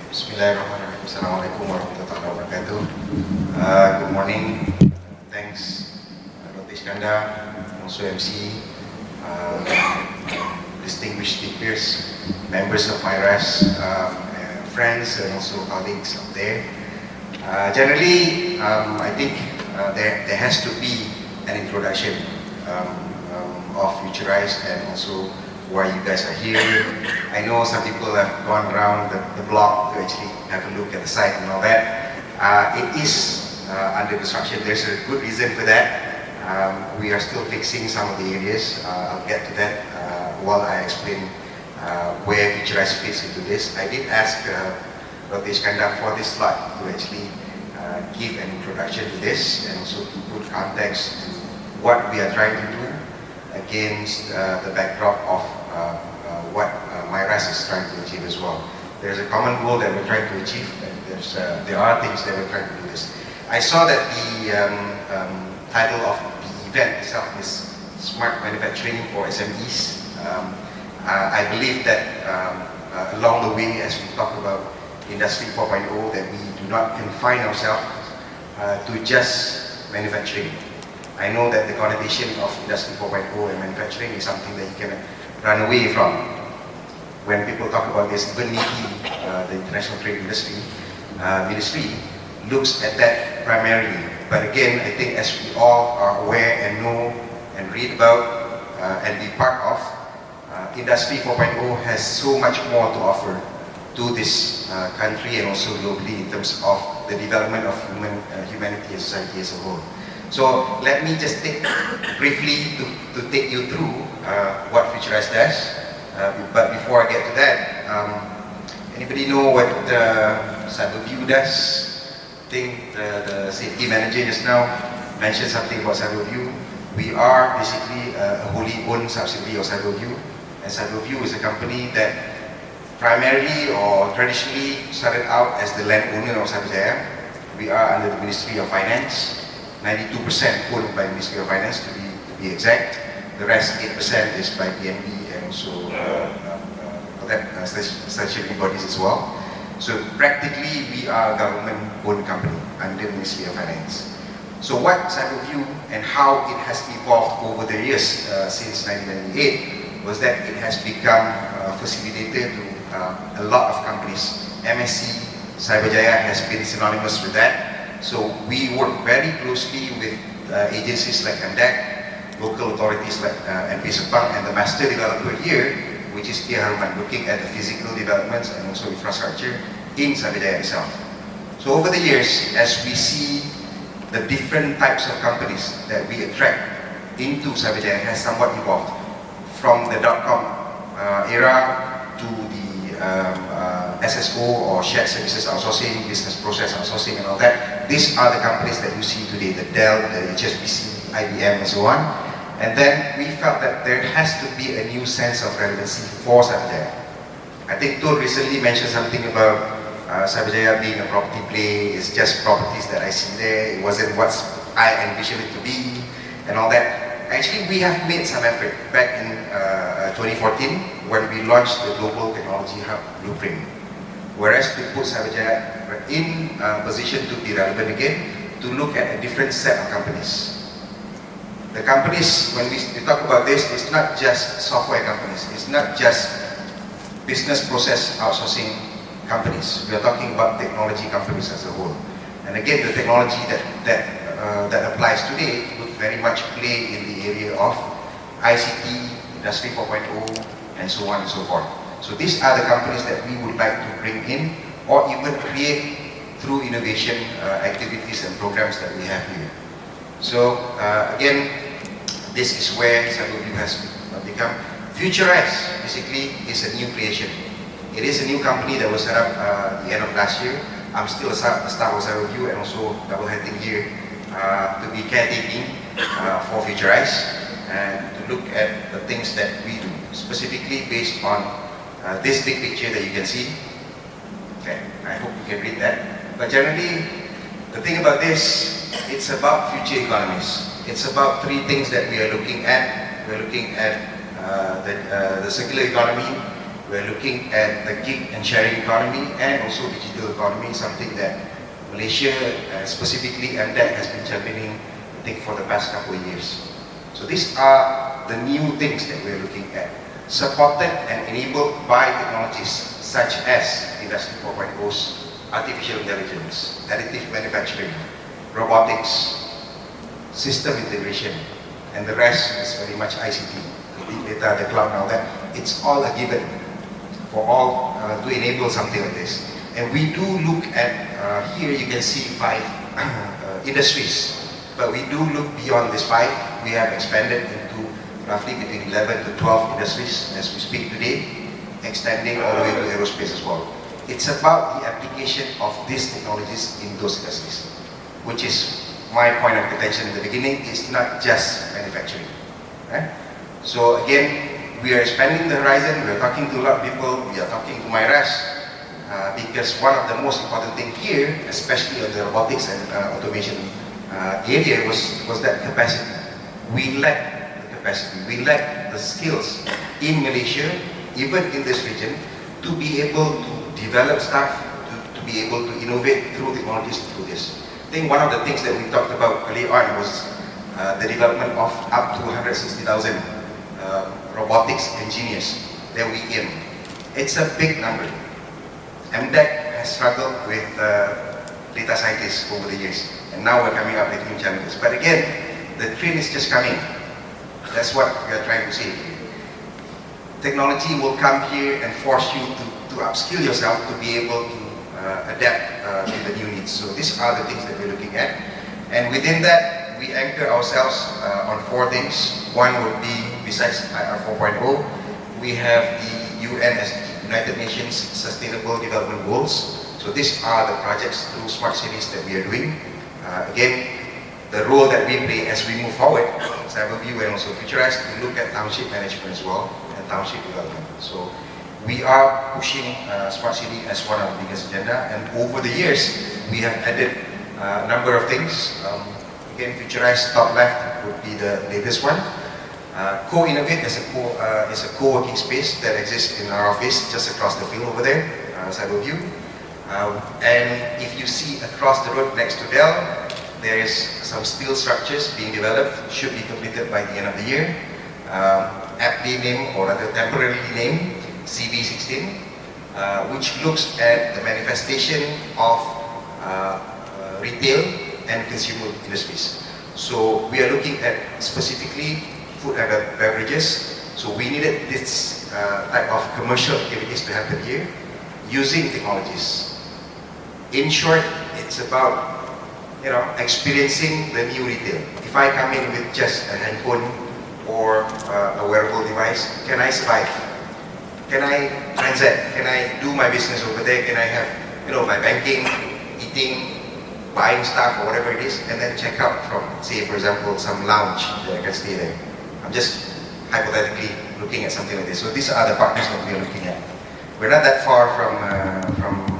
Bismillahirrahmanirrahim. Assalamualaikum warahmatullahi wabarakatuh. Good morning. Thanks, Dr. Iskandar, also MC, distinguished speakers, members of MyRAS, friends, and also colleagues out there. Generally, I think there has to be an introduction of Futurise and also why you guys are here. I know some people have gone around the block to actually have a look at the site and all that. It is under construction. There's a good reason for that. We are still fixing some of the areas. I'll get to that while I explain where Futurise fits into this. I did ask Dr. Iskandar for this slide to actually give an introduction to this and also to put context to what we are trying to do against the backdrop of what MyRAS is trying to achieve as well. There's a common goal that we're trying to achieve, and there are things that we're trying to do this. I saw that the title of the event itself is Smart Manufacturing for SMEs. I believe that along the way, as we talk about Industry 4.0, that we do not confine ourselves to just manufacturing. I know that the connotation of Industry 4.0 and manufacturing is something that you can run away from. When people talk about this, even NITI, the International Trade Ministry, looks at that primarily. But again, I think as we all are aware and know and read about and be part of, Industry 4.0 has so much more to offer to this country and also globally in terms of the development of humanity and society as a whole. So let me just take briefly to take you through what Futurise does. But before I get to that, anybody know what CyberView does? I think the safety manager just now mentioned something about CyberView. We are basically a wholly owned subsidiary of CyberView, and CyberView is a company that primarily or traditionally started out as the landowner of Cyberjaya. We are under the Ministry of Finance. 92% owned by Ministry of Finance to be exact. The rest 8% is by PNB and also statutory bodies as well. So practically we are a government-owned company under the Ministry of Finance. So what CyberView and how it has evolved over the years since 1998 was that it has become a facilitator to a lot of companies. MSC, Cyberjaya has been synonymous with that. So we work very closely with agencies like MDEC, local authorities like MP Sepang, and the master developer here, which is Tia Haruman, looking at the physical developments and also infrastructure in Cyberjaya itself. So over the years, as we see the different types of companies that we attract into Cyberjaya has somewhat evolved from the .com era to the SSO or shared services outsourcing, business process outsourcing and all that. These are the companies that you see today, the Dell, the HSBC, IBM and so on. And then we felt that there has to be a new sense of relevancy for Cyberjaya. I think Tul recently mentioned something about Cyberjaya being a property play. It's just properties that I see there. It wasn't what I envisioned it to be and all that. Actually, we have made some effort back in 2014 when we launched the Global Technology Hub Blueprint. Whereas to put Cyberjaya in position to be relevant again, to look at a different set of companies. The companies, when we talk about this, it's not just software companies, it's not just business process outsourcing companies. We are talking about technology companies as a whole. And again, the technology that applies today would very much play in the area of ICT, Industry 4.0, and so on and so forth. So these are the companies that we would like to bring in or even create through innovation activities and programs that we have here. So again, this is where CyberView has become. Futurise basically is a new creation. It is a new company that was set up at the end of last year. I'm still a staff of CyberView and also double-heading here to be caretaking for Futurise and to look at the things that we do, specifically based on this big picture that you can see. Okay, I hope you can read that. But generally, the thing about this, it's about future economies. It's about three things that we are looking at. We're looking at the circular economy, We're looking at the gig and sharing economy and also digital economy, something that Malaysia, specifically MDEC, has been championing, I think, for the past couple of years. So these are the new things that we're looking at, supported and enabled by technologies such as Industry 4.0's artificial intelligence, additive manufacturing, robotics, system integration, and the rest is very much ICT, the big data, the cloud, now that it's all a given for all to enable something like this. And we do look at, here you can see 5 industries, but we do look beyond this 5. We have expanded into roughly between 11 to 12 industries as we speak today, extending all the way to aerospace as well. It's about the application of these technologies in those industries, which is my point of attention in the beginning. It's not just manufacturing. Right? So again, we are expanding the horizon. We are talking to a lot of people. We are talking to Myras, because one of the most important things here, especially on the robotics and automation area, was that capacity. We lack the capacity. We lack the skills in Malaysia, even in this region, to be able to develop stuff, to be able to innovate through technologies through this. I think one of the things that we talked about earlier on was the development of up to 160,000 robotics engineers that we aim. It's a big number. MDEC has struggled with data scientists over the years, and now we're coming up with new challenges. But again, the train is just coming. That's what we are trying to say. Technology will come here and force you to upskill yourself to be able to adapt to the new needs. So these are the things that we're looking at. And within that, we anchor ourselves on 4 things. One would be, besides IR 4.0, we have the United Nations Sustainable Development Goals. So these are the projects through smart cities that we are doing. Again, the role that we play as we move forward, Cyberview and also Futurise, to look at township management as well and township development. So we are pushing smart city as one of the biggest agenda, and over the years we have added a number of things. Again, Futurise top left would be the latest one. Co-Innovate is a co-working space that exists in our office just across the field over there, Cyberview. And if you see across the road next to Dell, there is some steel structures being developed, should be completed by the end of the year. Aptly named, or rather temporarily named, CV16, which looks at the manifestation of retail and consumer industries. So we are looking at specifically food and beverages. So we needed this type of commercial activities to happen here using technologies. In short, it's about experiencing the new retail. If I come in with just a handphone or a wearable device, can I survive? Can I transact? Can I do my business over there? Can I have my banking, eating, buying stuff or whatever it is, and then check out from, say, for example, some lounge that I can stay there? I'm just hypothetically looking at something like this. So these are the partners that we are looking at. We're not that far from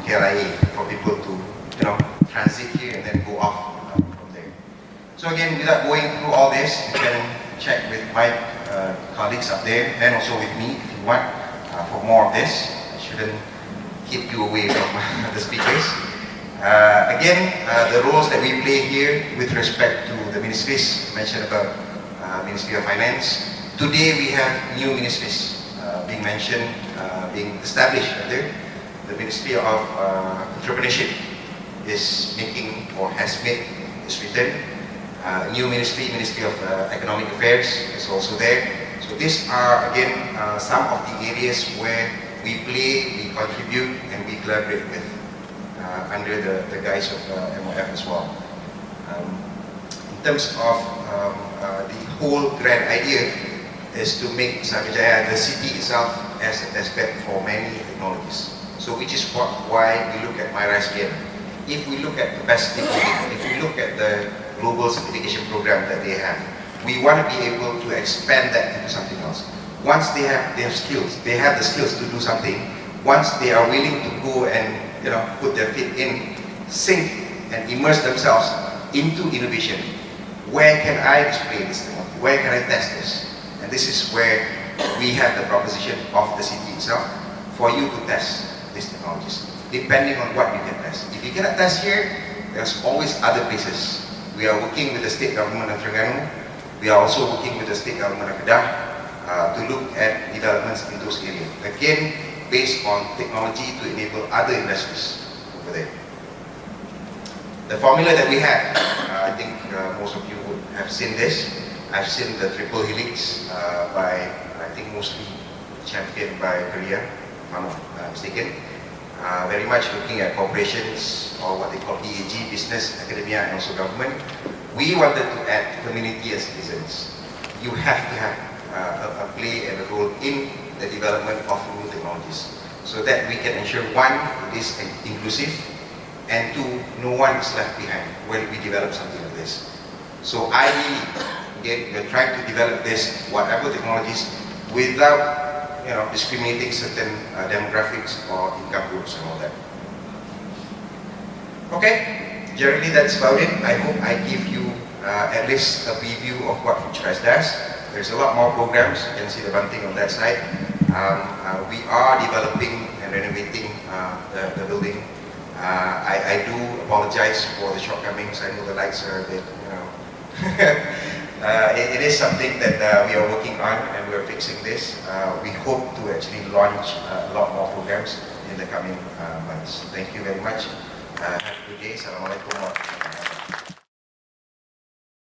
KLIA for people to transit here and then go off from there. So again, without going through all this, you can check with my colleagues up there and also with me if you want for more of this. I shouldn't keep you away from the speakers. Again, the roles that we play here with respect to the ministries, mentioned about Ministry of Finance. Today we have new ministries being mentioned, being established rather. The Ministry of Entrepreneurship is making, or has made, is written. New ministry, Ministry of Economic Affairs is also there. So these are again some of the areas where we play, we contribute, and we collaborate with under the guise of MOF as well. In terms of the whole grand idea is to make Cyberjaya, the city itself, as a testbed for many technologies. So which is why we look at Myras again. If we look at capacity building, if we look at the global certification program that they have, we want to be able to expand that into something else. Once they have skills, they have the skills to do something. Once they are willing to go and put their feet in, sink and immerse themselves into innovation. Where can I display this technology? Where can I test this? And this is where we have the proposition of the city itself. for you to test these technologies, depending on what you can test. If you cannot test here, there's always other places. We are working with the state government of Terengganu. We are also working with the state government of Kedah to look at developments in those areas. Again, based on technology to enable other industries over there. The formula that we have, I think most of you would have seen this. I've seen the triple helix by, I think mostly championed by Korea, if I'm not mistaken. Very much looking at corporations, or what they call BAG, business, academia, and also government. We wanted to add community and citizens. You have to have a play and a role in the development of new technologies, so that we can ensure, one, it is inclusive, and two, no one is left behind when we develop something like this. So ideally, again, we're trying to develop this, whatever technologies, without discriminating certain demographics or income groups and all that. Okay, generally that's about it. I hope I give you at least a preview of what Futurise does. There's a lot more programs. You can see the bunting on that side. We are developing and renovating the building. I do apologize for the shortcomings. I know the lights are a bit, it is something that we are working on, and we're fixing this. We hope to actually launch a lot more programs in the coming months. Thank you very much. Have a good day. Assalamualaikum warahmatullahi wabarakatuh.